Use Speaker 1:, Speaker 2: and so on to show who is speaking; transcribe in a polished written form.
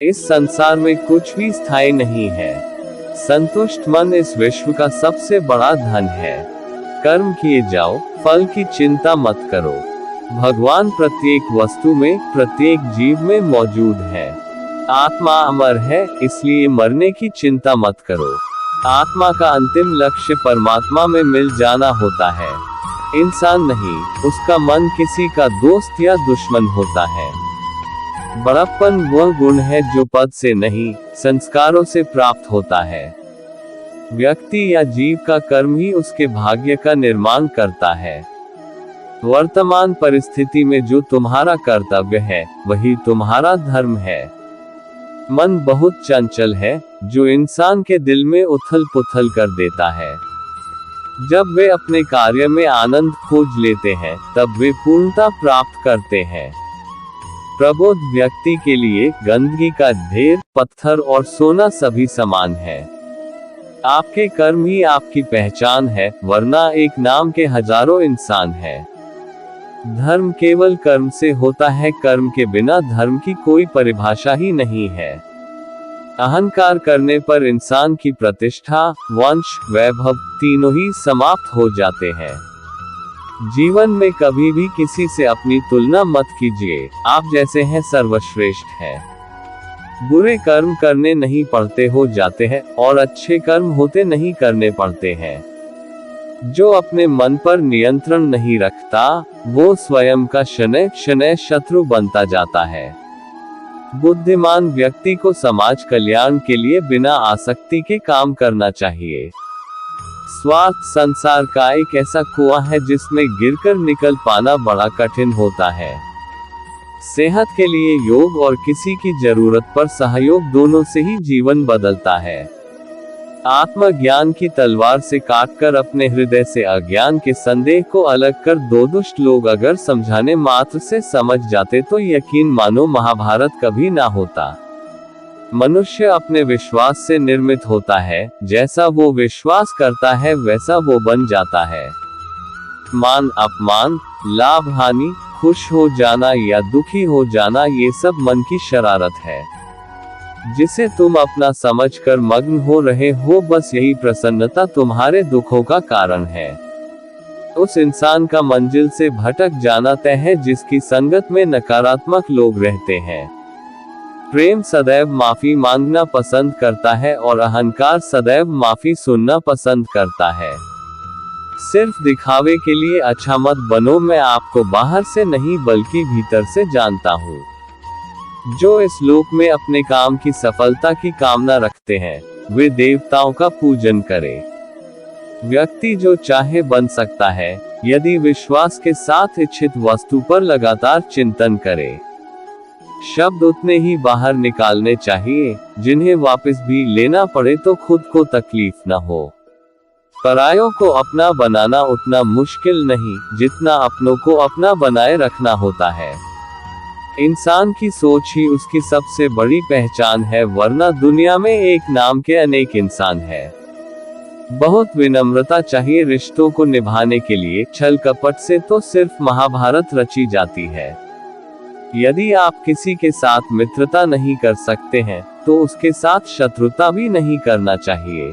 Speaker 1: इस संसार में कुछ भी स्थायी नहीं है। संतुष्ट मन इस विश्व का सबसे बड़ा धन है। कर्म किए जाओ, फल की चिंता मत करो। भगवान प्रत्येक वस्तु में, प्रत्येक जीव में मौजूद है। आत्मा अमर है, इसलिए मरने की चिंता मत करो। आत्मा का अंतिम लक्ष्य परमात्मा में मिल जाना होता है। इंसान नहीं, उसका मन किसी का दोस्त या दुश्मन होता है। बड़प्पन वह गुण है जो पद से नहीं, संस्कारों से प्राप्त होता है। व्यक्ति या जीव का कर्म ही उसके भाग्य का निर्माण करता है। वर्तमान परिस्थिति में जो तुम्हारा कर्तव्य है, वही तुम्हारा धर्म है। मन बहुत चंचल है, जो इंसान के दिल में उथल पुथल कर देता है। जब वे अपने कार्य में आनंद खोज लेते हैं, तब वे पूर्णता प्राप्त करते हैं। प्रबोध व्यक्ति के लिए गंदगी का ढेर, पत्थर और सोना सभी समान है। आपके कर्म ही आपकी पहचान है, वरना एक नाम के हजारों इंसान हैं। धर्म केवल कर्म से होता है, कर्म के बिना धर्म की कोई परिभाषा ही नहीं है। अहंकार करने पर इंसान की प्रतिष्ठा, वंश, वैभव तीनों ही समाप्त हो जाते हैं। जीवन में कभी भी किसी से अपनी तुलना मत कीजिए, आप जैसे हैं सर्वश्रेष्ठ हैं। बुरे कर्म करने नहीं पड़ते हो जाते हैं, और अच्छे कर्म होते नहीं करने पड़ते हैं। जो अपने मन पर नियंत्रण नहीं रखता, वो स्वयं का शनैः शनैः शत्रु बनता जाता है। बुद्धिमान व्यक्ति को समाज कल्याण के लिए बिना आसक्ति के काम करना चाहिए। स्वार्थ संसार का एक ऐसा कुआं है जिसमें गिरकर निकल पाना बड़ा कठिन होता है। सेहत के लिए योग और किसी की जरूरत पर सहयोग, दोनों से ही जीवन बदलता है। आत्मज्ञान की तलवार से काटकर अपने हृदय से अज्ञान के संदेह को अलग कर दो दुष्ट लोग अगर समझाने मात्र से समझ जाते तो यकीन मानो महाभारत कभी ना होता। मनुष्य अपने विश्वास से निर्मित होता है, जैसा वो विश्वास करता है वैसा वो बन जाता है। मान अपमान, लाभ हानि, खुश हो जाना या दुखी हो जाना, ये सब मन की शरारत है, जिसे तुम अपना समझकर मग्न हो रहे हो। बस यही प्रसन्नता तुम्हारे दुखों का कारण है। उस इंसान का मंजिल से भटक जाना तय है जिसकी संगत में नकारात्मक लोग रहते हैं। प्रेम सदैव माफी मांगना पसंद करता है और अहंकार सदैव माफी सुनना पसंद करता है। सिर्फ दिखावे के लिए अच्छा मत बनो, मैं आपको बाहर से नहीं बल्कि भीतर से जानता हूँ। जो इस लोक में अपने काम की सफलता की कामना रखते हैं, वे देवताओं का पूजन करें। व्यक्ति जो चाहे बन सकता है, यदि विश्वास के साथ इच्छित वस्तु पर लगातार चिंतन करे। शब्द उतने ही बाहर निकालने चाहिए, जिन्हें वापस भी लेना पड़े तो खुद को तकलीफ न हो। परायों को अपना बनाना उतना मुश्किल नहीं, जितना अपनों को अपना बनाए रखना होता है। इंसान की सोच ही उसकी सबसे बड़ी पहचान है, वरना दुनिया में एक नाम के अनेक इंसान हैं। बहुत विनम्रता चाहिए रिश्तों को निभाने के लिए, छल कपट से तो सिर्फ महाभारत रची जाती है। यदि आप किसी के साथ मित्रता नहीं कर सकते हैं, तो उसके साथ शत्रुता भी नहीं करना चाहिए।